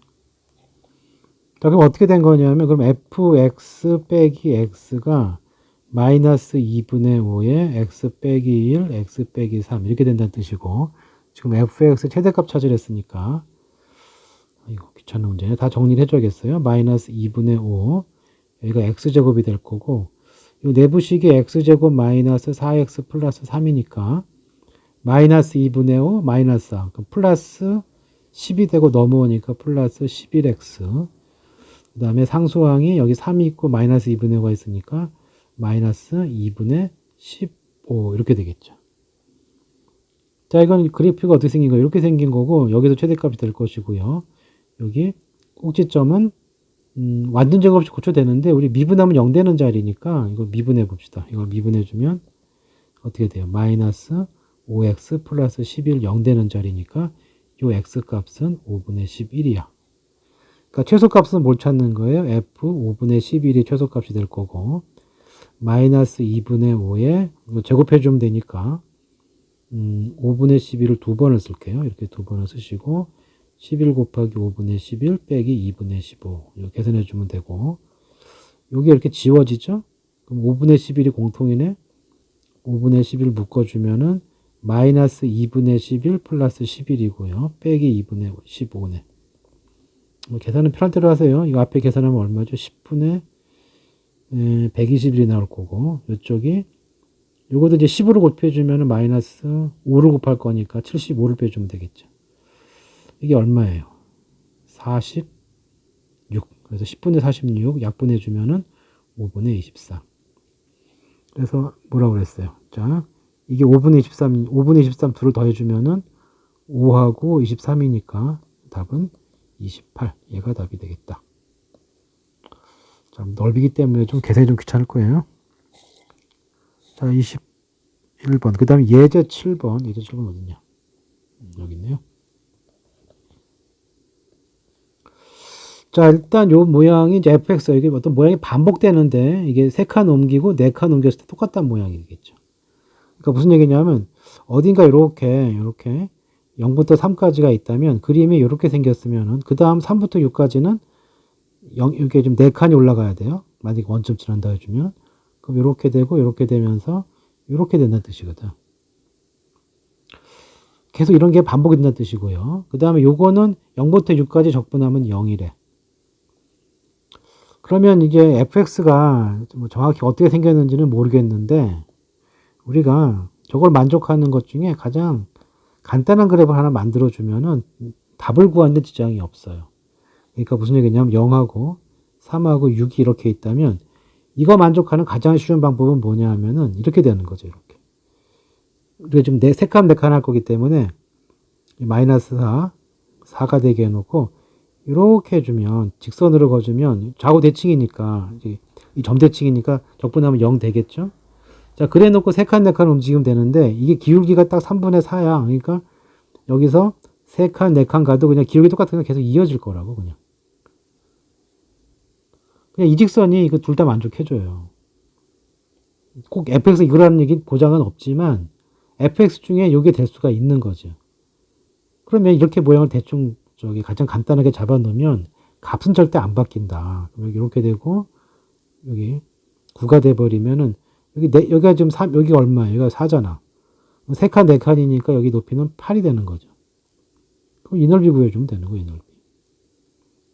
자, 그럼 어떻게 된 거냐면 그럼 fx 빼기 x가 마이너스 2분의 5에 x 빼기 1, x 빼기 3 이렇게 된다는 뜻이고 지금 fx 최대값 찾으려 했으니까 이거 귀찮은 문제네. 다 정리를 해줘야겠어요. 마이너스 2분의 5 여기가 x제곱이 될 거고 이 내부식이 x제곱 마이너스 4x 플러스 3이니까 마이너스 2분의 5 마이너스 4 플러스 10이 되고 넘어오니까 플러스 11x 그 다음에 상수항이 여기 3이 있고 마이너스 2분의 5가 있으니까 마이너스 2분의 15 이렇게 되겠죠. 자, 이건 그래프가 어떻게 생긴 거예요? 이렇게 생긴 거고 여기서 최대값이 될 것이고요. 여기 꼭지점은 완전 제곱 없이 고쳐되는데 우리 미분하면 0 되는 자리니까 이걸 미분해 봅시다. 이걸 미분해 주면 어떻게 돼요? 마이너스 5x 플러스 11 0 되는 자리니까 이 x 값은 5분의 11이야. 그러니까 최소값은 뭘 찾는 거예요? f 5분의 11이 최소값이 될 거고 마이너스 2분의 5에 제곱해 주면 되니까 5분의 11을 두 번을 쓸게요. 이렇게 두 번을 쓰시고 11 곱하기 5분의 11 빼기 2분의 15 이렇게 계산해 주면 되고 여기 이렇게 지워지죠? 그럼 5분의 11이 공통이네. 5분의 11 묶어주면은 마이너스 2분의 11 플러스 11이고요. 빼기 2분의 15네. 계산은 편할 대로 하세요. 이거 앞에 계산하면 얼마죠? 10분의 121이 나올 거고 이쪽이 요것도 이제 10으로 곱해주면 마이너스 5를 곱할 거니까 75를 빼주면 되겠죠. 이게 얼마예요? 46. 그래서 10분의 46 약분해주면은 5분의 24. 그래서 뭐라고 그랬어요? 자, 이게 5분의 23 둘을 더해주면은 5하고 23이니까 답은 28. 얘가 답이 되겠다. 자, 넓이기 때문에 좀 계산이 좀 귀찮을 거예요. 자, 21번. 그 다음에 예제 7번. 예제 7번 어딨냐? 여기 있네요. 자, 일단 요 모양이 이제 fx, 이게 어떤 모양이 반복되는데, 이게 3칸 옮기고 4칸 옮겼을 때 똑같다는 모양이겠죠. 그러니까 무슨 얘기냐면, 어딘가 이렇게 0부터 3까지가 있다면, 그림이 이렇게 생겼으면은, 그 다음 3부터 6까지는 이렇게 좀 4칸이 올라가야 돼요. 만약에 원점 지난다 해주면. 그럼 이렇게 되고, 이렇게 되면서, 이렇게 된다는 뜻이거든. 계속 이런 게 반복이 된다는 뜻이고요. 그 다음에 요거는 0부터 6까지 적분하면 0이래. 그러면 이게 fx가 정확히 어떻게 생겼는지는 모르겠는데 우리가 저걸 만족하는 것 중에 가장 간단한 그래프를 하나 만들어주면은 답을 구하는 데 지장이 없어요. 그러니까 무슨 얘기냐면 0하고 3하고 6이 이렇게 있다면 이거 만족하는 가장 쉬운 방법은 뭐냐 하면은 이렇게 되는 거죠. 이렇게. 우리가 지금 3칸 4칸 할 거기 때문에 마이너스 4가 되게 해놓고 이렇게 해주면 직선으로 거주면 좌우 대칭이니까 이제 이 점대칭이니까 적분하면 0 되겠죠. 자, 그래 놓고 3칸, 4칸 움직이면 되는데 이게 기울기가 딱 3분의 4야. 그러니까 여기서 3칸, 4칸 가도 그냥 기울기 똑같은 거 계속 이어질 거라고 그냥. 그냥 이 직선이 이거 둘 다 만족해줘요. 꼭 fx 이거라는 얘기 보장은 없지만 fx 중에 이게 될 수가 있는 거죠. 그러면 이렇게 모양을 대충 가장 간단하게 잡아놓으면 값은 절대 안 바뀐다. 여기 이렇게 되고 여기 9가 돼버리면은 여기가 지금 3, 여기가 얼마예요? 여기가 4잖아. 3칸, 4칸이니까 여기 높이는 8이 되는 거죠. 그럼 이 넓이 구해주면 되는 거예요, 이 넓이.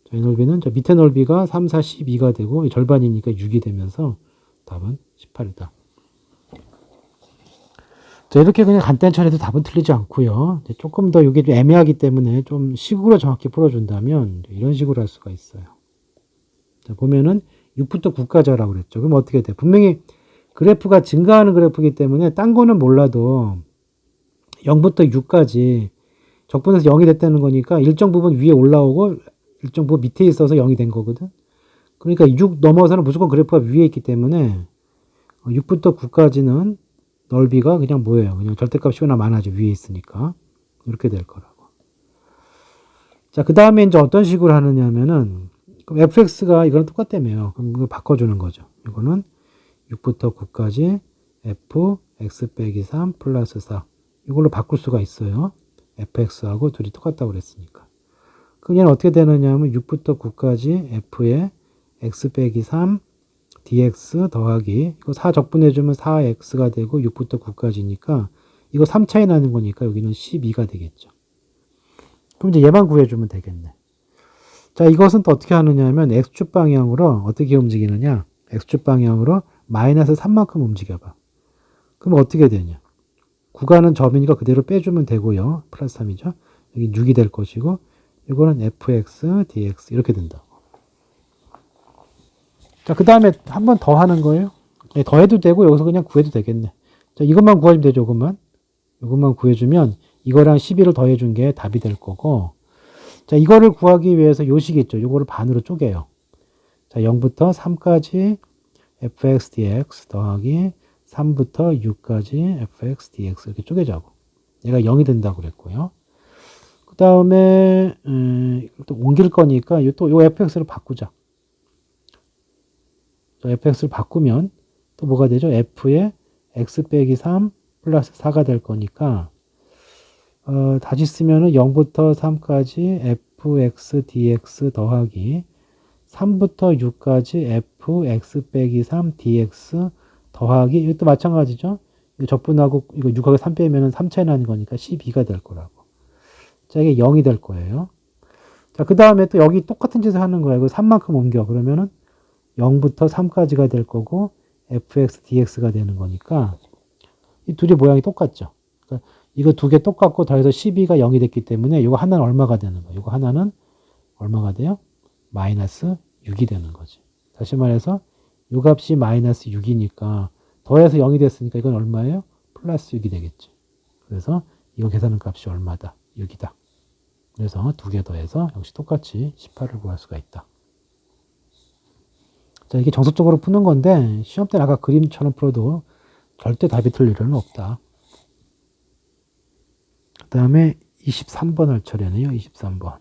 자, 이 넓이는 저 밑에 넓이가 3, 4, 12가 되고 절반이니까 6이 되면서 답은 18이다. 자, 이렇게 그냥 간단히 처리해도 답은 틀리지 않고요. 조금 더 이게 좀 애매하기 때문에 좀 식으로 정확히 풀어준다면 이런 식으로 할 수가 있어요. 자, 보면은 6부터 9까지 하라고 그랬죠. 그럼 어떻게 돼? 분명히 그래프가 증가하는 그래프이기 때문에 딴 거는 몰라도 0부터 6까지 적분해서 0이 됐다는 거니까 일정 부분 위에 올라오고 일정 부분 밑에 있어서 0이 된 거거든. 그러니까 6 넘어서는 무조건 그래프가 위에 있기 때문에 6부터 9까지는 넓이가 그냥 뭐예요? 그냥 절대값이 하나 많아져. 위에 있으니까. 이렇게 될 거라고. 자, 그 다음에 이제 어떤 식으로 하느냐 하면은 그럼 fx가 이거랑 똑같다며요. 그럼 이거 바꿔주는 거죠. 이거는 6부터 9까지 f x 빼기 3 플러스 4 이걸로 바꿀 수가 있어요. fx하고 둘이 똑같다고 그랬으니까. 그럼 얘는 어떻게 되느냐 하면 6부터 9까지 f에 x 빼기 3 dx 더하기 이거 4 적분해주면 4x가 되고 6부터 9까지니까 이거 3 차이 나는 거니까 여기는 12가 되겠죠. 그럼 이제 얘만 구해주면 되겠네. 자, 이것은 또 어떻게 하느냐 하면 x축 방향으로 어떻게 움직이느냐, x축 방향으로 마이너스 3만큼 움직여봐. 그럼 어떻게 되냐, 구간은 점이니까 그대로 빼주면 되고요. 플러스 3이죠. 여기 6이 될 것이고 이거는 fx dx 이렇게 된다고. 자, 그 다음에 한 번 더 하는 거예요. 더 해도 되고 여기서 그냥 구해도 되겠네. 자, 이것만 구하면 되죠. 이것만 구해주면 이거랑 12를 더해준 게 답이 될 거고, 자, 이거를 구하기 위해서 요식이 있죠. 이거를 반으로 쪼개요. 자, 0부터 3까지 fx dx 더하기 3부터 6까지 fx dx 이렇게 쪼개자고. 얘가 0이 된다고 그랬고요. 그 다음에 또 옮길 거니까 또 요 fx를 바꾸자. fx를 바꾸면 또 뭐가 되죠? f에 x 빼기 3 플러스 4가 될 거니까 다시 쓰면은 0부터 3까지 fx dx 더하기 3부터 6까지 fx 빼기 3 dx 더하기 이것도 마찬가지죠. 이거 적분하고 이거 6하고 3 빼면은 3 차이 나는 거니까 12가 될 거라고. 자, 이게 0이 될 거예요. 자, 그 다음에 또 여기 똑같은 짓을 하는 거예요. 이거 3만큼 옮겨. 그러면은 0부터 3까지가 될 거고 fx dx가 되는 거니까 이 둘이 모양이 똑같죠. 그러니까 이거 두 개 똑같고 더해서 12가 0이 됐기 때문에 이거 하나는 얼마가 되는 거예요? 이거 하나는 얼마가 돼요? 마이너스 6이 되는 거지. 다시 말해서 이 값이 마이너스 6이니까 더해서 0이 됐으니까 이건 얼마예요? 플러스 6이 되겠지. 그래서 이거 계산한 값이 얼마다? 6이다. 그래서 두 개 더해서 역시 똑같이 18을 구할 수가 있다. 자, 이게 정석적으로 푸는 건데 시험 때는 아까 그림처럼 풀어도 절대 답이 틀릴 일은 없다. 그 다음에 23번 할 차례네요. 23번.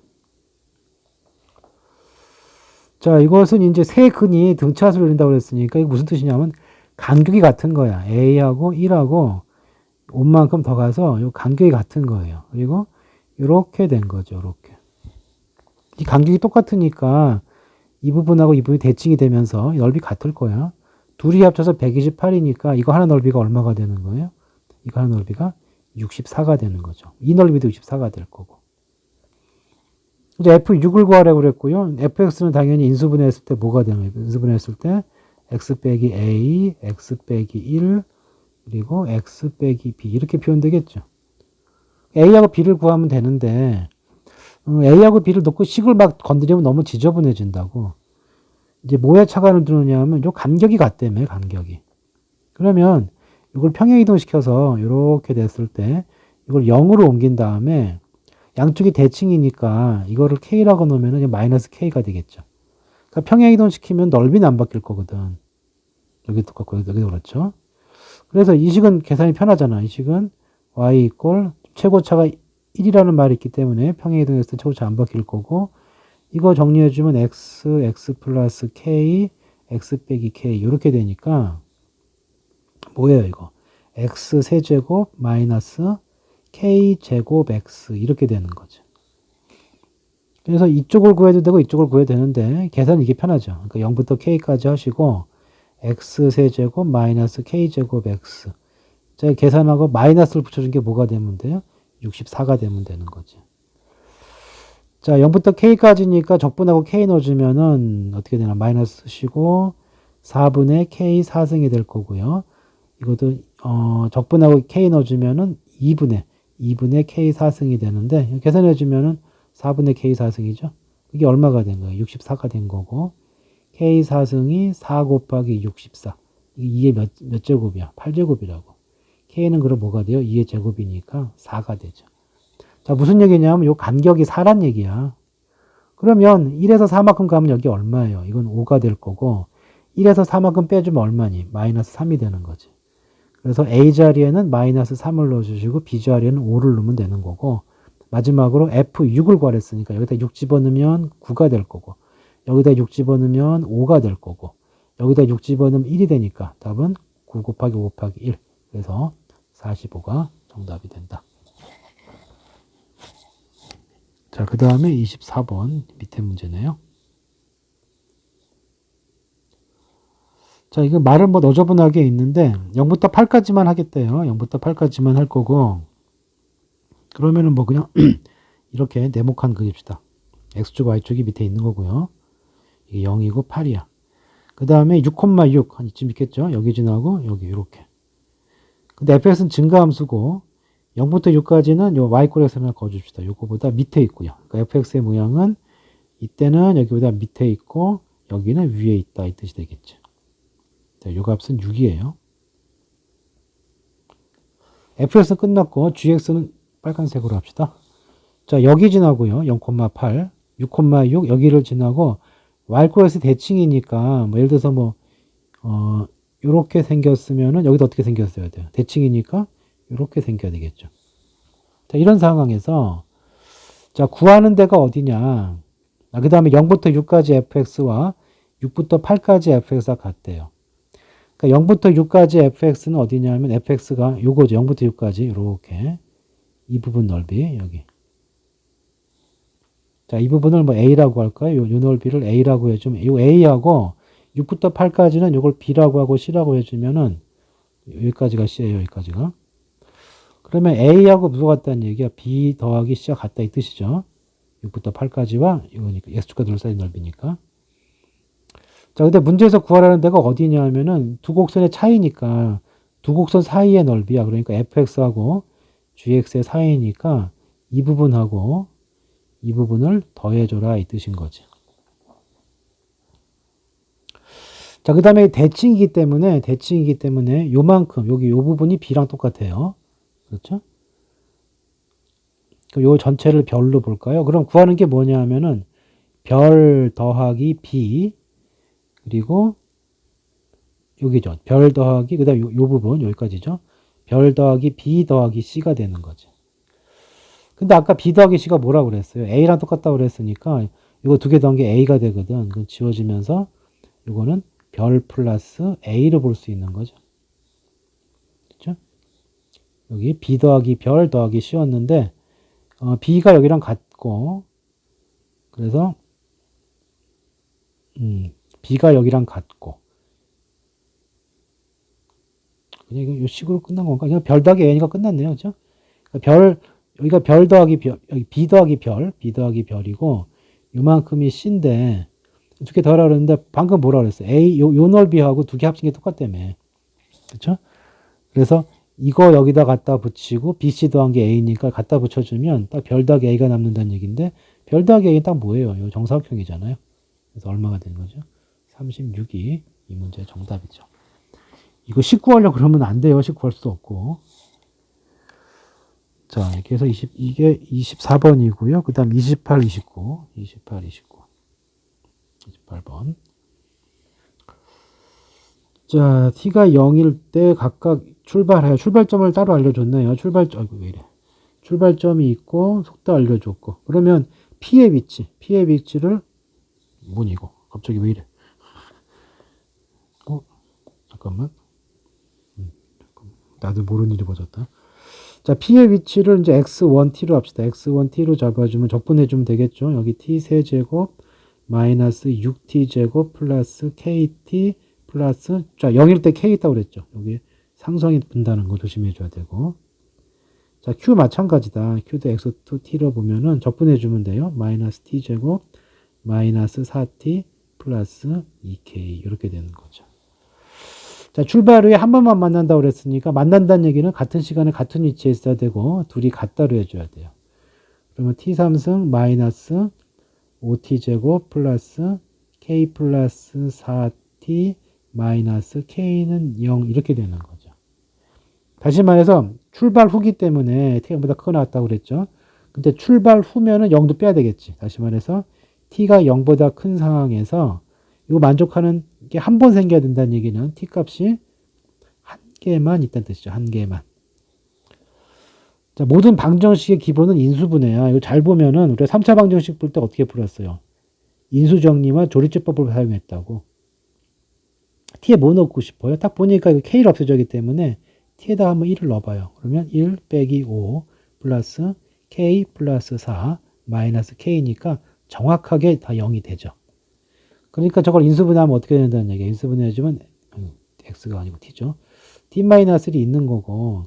자, 이것은 이제 세 근이 등차수를 이룬다고 그랬으니까 이게 무슨 뜻이냐면 간격이 같은 거야. A하고 1하고 온만큼 더 가서 이 간격이 같은 거예요. 그리고 이렇게 된 거죠. 이렇게. 이 간격이 똑같으니까 이 부분하고 이 부분이 대칭이 되면서 넓이 같을 거야. 둘이 합쳐서 128이니까 이거 하나 넓이가 얼마가 되는 거예요? 이거 하나 넓이가 64가 되는 거죠. 이 넓이도 64가 될 거고. 이제 F6을 구하라고 그랬고요. fx는 당연히 인수분해했을 때 뭐가 되는 거예요? 인수분해했을 때 x 빼기 a, x 빼기 1, 그리고 x 빼기 b 이렇게 표현되겠죠. a하고 b를 구하면 되는데 a하고 b를 놓고 식을 막 건드리면 너무 지저분해진다고. 이제 뭐에 차관을 두느냐 하면 요 간격이 같다며, 간격이. 그러면 이걸 평행 이동시켜서 이렇게 됐을 때 이걸 0으로 옮긴 다음에 양쪽이 대칭이니까 이거를 k라고 놓으면 마이너스 k가 되겠죠. 그러니까 평행 이동시키면 넓이는 안 바뀔 거거든. 여기 똑같고 여기도 그렇죠. 그래서 이 식은 계산이 편하잖아. 이 식은 y 이꼴 최고차가 1이라는 말이 있기 때문에 평행이동했을 때 최고차 안 바뀔 거고, 이거 정리해주면 x 플러스 k, x 빼기 k 이렇게 되니까 뭐예요 이거? x 세제곱 마이너스 k 제곱 x 이렇게 되는 거죠. 그래서 이쪽을 구해도 되고 이쪽을 구해도 되는데 계산은 이게 편하죠. 그러니까 0부터 k까지 하시고 x 세제곱 마이너스 k 제곱 x, 제가 계산하고 마이너스를 붙여준 게 뭐가 되면 돼요? 64가 되면 되는 거지. 자, 0부터 k까지니까 적분하고 k 넣어주면은 어떻게 되나? 마이너스 쓰시고 4분의 k 4승이 될 거고요. 이것도 적분하고 k 넣어주면은 2분의 k 4승이 되는데, 계산해주면은 4분의 k 4승이죠. 이게 얼마가 된 거예요? 64가 된 거고, k 4승이 4 곱하기 64. 이게 몇 제곱이야? 8제곱이라고. k는 그럼 뭐가 돼요? 2의 제곱이니까 4가 되죠. 자, 무슨 얘기냐면 요 간격이 4란 얘기야. 그러면 1에서 4만큼 가면 여기 얼마예요? 이건 5가 될 거고, 1에서 4만큼 빼주면 얼마니? 마이너스 3이 되는 거지. 그래서 A 자리에는 마이너스 3을 넣어주시고 B 자리에는 5를 넣으면 되는 거고, 마지막으로 F6을 구하랬으니까 여기다 6 집어넣으면 9가 될 거고, 여기다 6 집어넣으면 5가 될 거고, 여기다 6 집어넣으면 1이 되니까 답은 9 곱하기 5 곱하기 1. 그래서 45가 정답이 된다. 자, 그 다음에 24번 밑에 문제네요. 자, 이거 말은 뭐 너저분하게 있는데 0부터 8까지만 하겠대요. 0부터 8까지만 할 거고, 그러면은 뭐 그냥 이렇게 네모칸 그립시다. x축 y축이 밑에 있는 거고요. 이게 0이고 8이야. 그 다음에 6,6 한 이쯤 있겠죠. 여기 지나고 여기 이렇게. 근데 fx는 증가함수고 0부터 6까지는 요 y꼴x를 거줍시다. 요거보다 밑에 있고요. 그러니까 fx의 모양은 이때는 여기보다 밑에 있고 여기는 위에 있다 이 뜻이 되겠죠. 자, 요 값은 6이에요. fx는 끝났고 gx는 빨간색으로 합시다. 자, 여기 지나고요. 0,8, 6,6 여기를 지나고 y꼴x 대칭이니까 뭐 예를 들어서 뭐 요렇게 생겼으면은 여기도 어떻게 생겼어야 돼요? 대칭이니까 요렇게 생겨야 되겠죠. 자, 이런 상황에서 자, 구하는 데가 어디냐? 그 다음에 0부터 6까지 fx와 6부터 8까지 fx가 같대요. 그러니까 0부터 6까지 fx는 어디냐면 fx가 요거죠. 0부터 6까지 이렇게 이 부분 넓이 여기. 자, 이 부분을 뭐 a라고 할까요? 요 넓이를 a라고 해주면 요 a하고 6부터 8까지는 요걸 b라고 하고 c라고 해주면은 여기까지가 c예요. 여기까지가. 그러면 a하고 뭐가 같다는 얘기야? b 더하기 c가 같다 이 뜻이죠. 6부터 8까지와 이거니까 x축과 둘사이 넓이니까. 자, 근데 문제에서 구하라는 데가 어디냐 하면은 두 곡선의 차이니까 두 곡선 사이의 넓이야. 그러니까 fx하고 gx의 사이니까 이 부분하고 이 부분을 더해줘라 이 뜻인 거지. 자, 그 다음에 대칭이기 때문에 요만큼 여기 요 부분이 b랑 똑같아요. 그렇죠? 그럼 요 전체를 별로 볼까요? 그럼 구하는 게 뭐냐 하면은 별 더하기 b 그리고 여기죠. 별 더하기 그다음 요 부분 여기까지죠. 별 더하기 b 더하기 c가 되는 거죠. 근데 아까 b 더하기 c가 뭐라고 그랬어요? a랑 똑같다고 그랬으니까 이거 두 개 더한 게 a가 되거든. 그건 지워지면서 이거는 별 플러스 a로 볼 수 있는 거죠. 그렇죠? 여기 b 더하기 별 더하기 c였는데 b가 여기랑 같고 그래서 b가 여기랑 같고 그냥 이거 요 식으로 끝난 건가? 그냥 별 더하기 a니까 끝났네요. 그렇죠? 여기가 별 더하기 별, 여기 b 더하기 별이고 요만큼이 c인데 두 개 더하라 그랬는데 방금 뭐라 그랬어요? 요 넓이하고 두 개 합친 게 똑같다며. 그렇죠? 그래서 이거 여기다 갖다 붙이고 BC 더한 게 A니까 갖다 붙여주면 딱 별 더하기 A가 남는다는 얘기인데 별 더하기 A는 딱 뭐예요? 이 정사각형이잖아요. 그래서 얼마가 되는 거죠? 36이 이 문제의 정답이죠. 이거 19 하려고 그러면 안 돼요. 19 할 수도 없고. 자, 이렇게 해서 이게 24번이고요. 그 다음 28, 28번. 자, t가 0일 때 각각 출발해요. 출발점을 따로 알려줬네요. 아이고, 왜 이래. 출발점이 있고, 속도 알려줬고. 그러면 p의 위치를, 뭐니, 이거. 갑자기 왜 이래. 잠깐만. 나도 모르는 일이 벌어졌다. 자, p의 위치를 이제 x1t로 합시다. x1t로 잡아주면 적분해주면 되겠죠. 여기 t 세제곱 마이너스 6t제곱 플러스 kt 플러스, 자, 0일 때 k 있다고 그랬죠. 여기 상성이 분다는 거 조심해줘야 되고. 자, q 마찬가지다. q도 x2t로 보면은 적분해주면 돼요. 마이너스 t제곱 마이너스 4t 플러스 2k 이렇게 되는 거죠. 자, 출발 후에 한 번만 만난다고 그랬으니까 만난다는 얘기는 같은 시간에 같은 위치에 있어야 되고 둘이 같다로 해줘야 돼요. 그러면 t3승 마이너스 5t제곱 플러스 k 플러스 4t 마이너스 k는 0 이렇게 되는 거죠. 다시 말해서 출발 후기 때문에 t가 0보다 크게 나왔다고 그랬죠. 근데 출발 후면은 0도 빼야 되겠지. 다시 말해서 t가 0보다 큰 상황에서 이거 만족하는 게 한 번 생겨야 된다는 얘기는 t 값이 한 개만 있다는 뜻이죠. 한 개만. 자, 모든 방정식의 기본은 인수분해야. 이거 잘 보면은 우리가 3차 방정식 볼 때 어떻게 풀었어요? 인수정리와 조리제법을 사용했다고. t에 뭐 넣고 싶어요? 딱 보니까 이거 k를 없애줘야기 때문에 t에다 한번 1을 넣어봐요. 그러면 1 빼기 5 플러스 k 플러스 4 마이너스 k니까 정확하게 다 0이 되죠. 그러니까 저걸 인수분해하면 어떻게 된다는 얘기예요. 인수분해해주면 x가 아니고 t죠. t-1이 있는 거고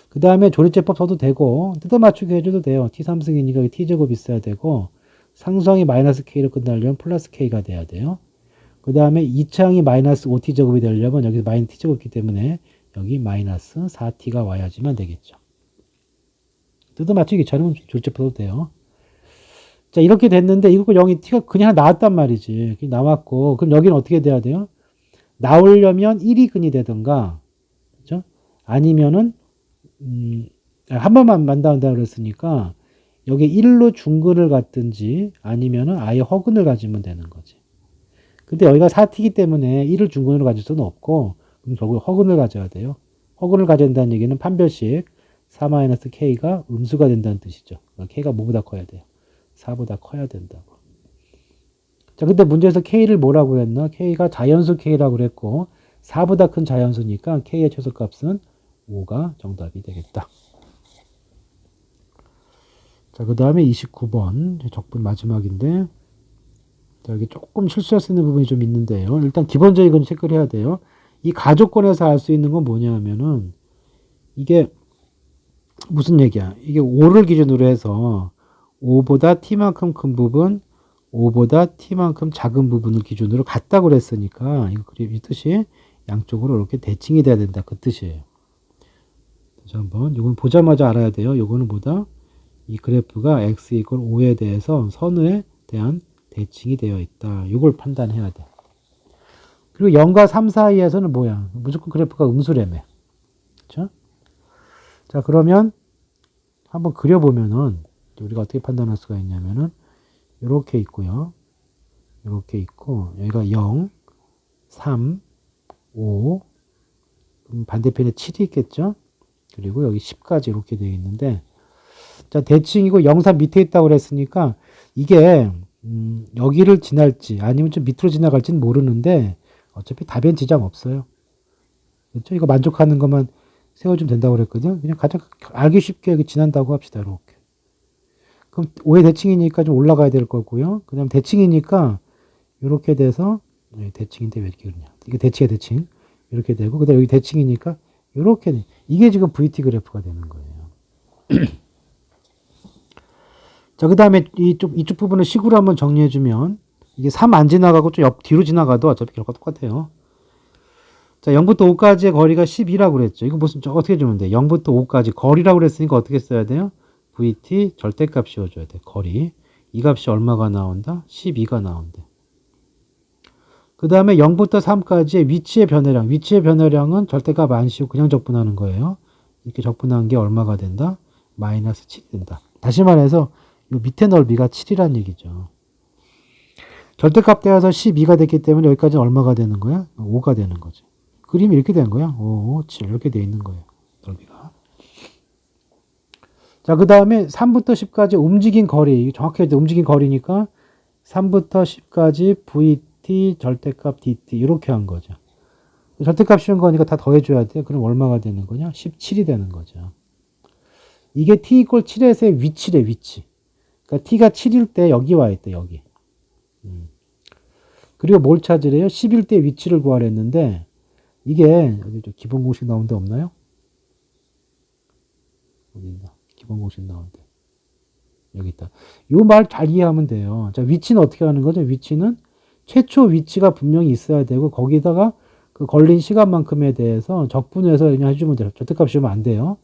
그 다음에 조리제법 써도 되고 뜯어맞추기 해줘도 돼요. t3승이니까 t제곱 있어야 되고 상수항이 마이너스 k로 끝나려면 플러스 k가 돼야 돼요. 그 다음에 2차항이 마이너스 5t제곱이 되려면 여기서 마이너스 t제곱이기 때문에 여기 마이너스 4t가 와야지만 되겠죠. 뜯어맞추기 귀찮으면 조리제법 써도 돼요. 자, 이렇게 됐는데 이거 0이 t가 그냥 나왔단 말이지. 나왔고 그럼 여기는 어떻게 돼야 돼요? 나오려면 1이 근이 되든가 그렇죠? 아니면은 한 번만 만나온다 그랬으니까 여기 1로 중근을 갖든지 아니면은 아예 허근을 가지면 되는 거지. 근데 여기가 4t이기 때문에 1을 중근으로 가질 수는 없고 그럼 결국 허근을 가져야 돼요. 허근을 가져야 된다는 얘기는 판별식 4-k가 음수가 된다는 뜻이죠. k가 뭐보다 커야 돼요? 4보다 커야 된다고. 자, 근데 문제에서 k를 뭐라고 했나? k가 자연수 k라고 그랬고 4보다 큰 자연수니까 k의 최소값은 5가 정답이 되겠다. 자, 그 다음에 29번 적분 마지막인데 자, 여기 조금 실수할 수 있는 부분이 좀 있는데요. 일단 기본적인 건 체크를 해야 돼요. 이 가족권에서 알 수 있는 건 뭐냐 하면은 이게 무슨 얘기야? 이게 5를 기준으로 해서 5보다 t만큼 큰 부분, 5보다 t만큼 작은 부분을 기준으로 같다고 그랬으니까 이 뜻이 양쪽으로 이렇게 대칭이 돼야 된다. 그 뜻이에요. 다시 한번 이건 보자마자 알아야 돼요. 이거는 뭐다? 이 그래프가 x = 5에 대해서 선에 대한 대칭이 되어 있다. 이걸 판단해야 돼. 그리고 0과 3 사이에서는 뭐야? 무조건 그래프가 음수래매. 그렇죠? 자, 그러면 한번 그려보면은 우리가 어떻게 판단할 수가 있냐면은 이렇게 있고요. 이렇게 있고 여기가 0, 3, 5 반대편에 7이 있겠죠. 그리고 여기 10까지 이렇게 되어 있는데 자, 대칭이고 0, 3 밑에 있다고 그랬으니까 이게 여기를 지날지 아니면 좀 밑으로 지나갈지는 모르는데 어차피 답엔 지장 없어요. 그렇죠? 이거 만족하는 것만 세워주면 된다고 그랬거든. 그냥 가장 알기 쉽게 여기 지난다고 합시다. 이렇게. 그럼 5의 대칭이니까 좀 올라가야 될 거고요. 그 다음 대칭이니까 이렇게 돼서 대칭인데 왜 이렇게 그러냐. 이게 대칭이야 대칭. 이렇게 되고 그 다음 여기 대칭이니까 이렇게 돼. 이게 지금 VT 그래프가 되는 거예요. 자, 그 다음에 이쪽 부분을 식으로 한번 정리해주면 이게 3 안 지나가고 좀 옆 뒤로 지나가도 어차피 결과가 똑같아요. 자, 0부터 5까지의 거리가 10이라고 그랬죠. 이거 무슨 어떻게 주면 돼? 0부터 5까지 거리라고 그랬으니까 어떻게 써야 돼요? VT 절대값 씌워줘야 돼. 거리. 이 값이 얼마가 나온다? 12가 나온대. 그 다음에 0부터 3까지의 위치의 변화량. 위치의 변화량은 절대값 안 씌우고 그냥 적분하는 거예요. 이렇게 적분한 게 얼마가 된다? 마이너스 7이 된다. 다시 말해서 이 밑에 넓이가 7이란 얘기죠. 절대값 대해서 12가 됐기 때문에 여기까지는 얼마가 되는 거야? 5가 되는 거죠. 그림이 이렇게 된 거야. 5, 7 이렇게 돼 있는 거예요. 넓이가. 자, 그 다음에 3부터 10까지 움직인 거리. 정확하게 움직인 거리니까 3부터 10까지 VT 절대값 DT 이렇게 한 거죠. 절대값 씌운 거니까 다 더해줘야 돼. 그럼 얼마가 되는 거냐? 17이 되는 거죠. 이게 t 이퀄 7에서의 위치래, 위치. 그러니까 t가 7일 때 여기 와 있대, 여기. 그리고 뭘 찾으래요? 10일 때 위치를 구하랬는데 이게 어디 기본 공식 나온 데 없나요? 어디 있나? 기본 공식 나온 데. 여기 있다. 요 말 잘 이해하면 돼요. 자, 위치는 어떻게 하는 거죠? 위치는 최초 위치가 분명히 있어야 되고 거기다가 그 걸린 시간만큼에 대해서 적분해서 그냥 해주면 돼요. 절대값 씌우면 안 돼요.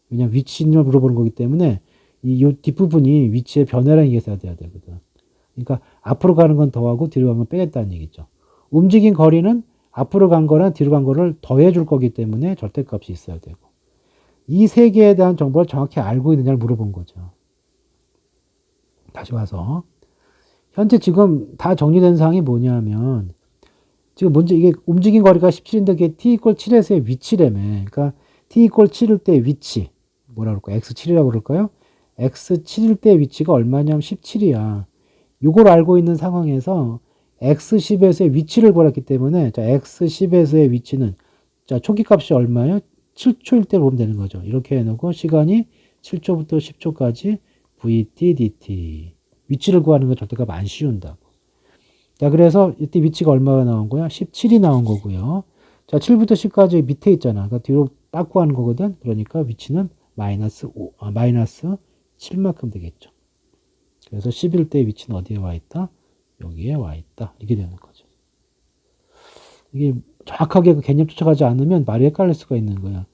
왜냐면 위치를 물어보는 거기 때문에 이 뒷부분이 위치의 변화랑 얘기해야 돼야 되거든. 그러니까 앞으로 가는 건 더하고 뒤로 가는 건 빼겠다는 얘기죠. 움직인 거리는 앞으로 간 거랑 뒤로 간 거를 더해 줄 거기 때문에 절대값이 있어야 되고 이 세 개에 대한 정보를 정확히 알고 있느냐를 물어본 거죠. 다시 와서 현재 지금 다 정리된 사항이 뭐냐면 지금 먼저 이게 움직인 거리가 17인데 그게 t 이퀄 7에서의 위치라며. 그러니까 t 이퀄 7일 때 위치 뭐라 그럴까요? x7이라고 그럴까요? x7일 때 위치가 얼마냐면 17이야. 이걸 알고 있는 상황에서 x10에서의 위치를 구했기 때문에 자 x10에서의 위치는 자 초기 값이 얼마예요? 7초일 때 보면 되는 거죠. 이렇게 해놓고 시간이 7초부터 10초까지 vt dt 위치를 구하는 거 절대값 안 씌운다고. 자 그래서 이때 위치가 얼마가 나온 거야? 17이 나온 거고요. 자 7부터 10까지 밑에 있잖아. 그러니까 뒤로 딱 구하는 거거든. 그러니까 위치는 마이너스 7만큼 되겠죠. 그래서 11 때 위치는 어디에 와 있다? 여기에 와 있다. 이게 되는 거죠. 이게 정확하게 그 개념 쫓아가지 않으면 말이 헷갈릴 수가 있는 거야.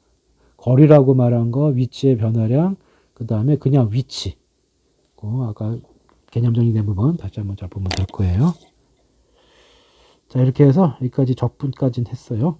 거리라고 말한 거, 위치의 변화량, 그 다음에 그냥 위치. 아까 개념 정리된 부분 다시 한번 잘 보면 될 거예요. 자, 이렇게 해서 여기까지 적분까지는 했어요.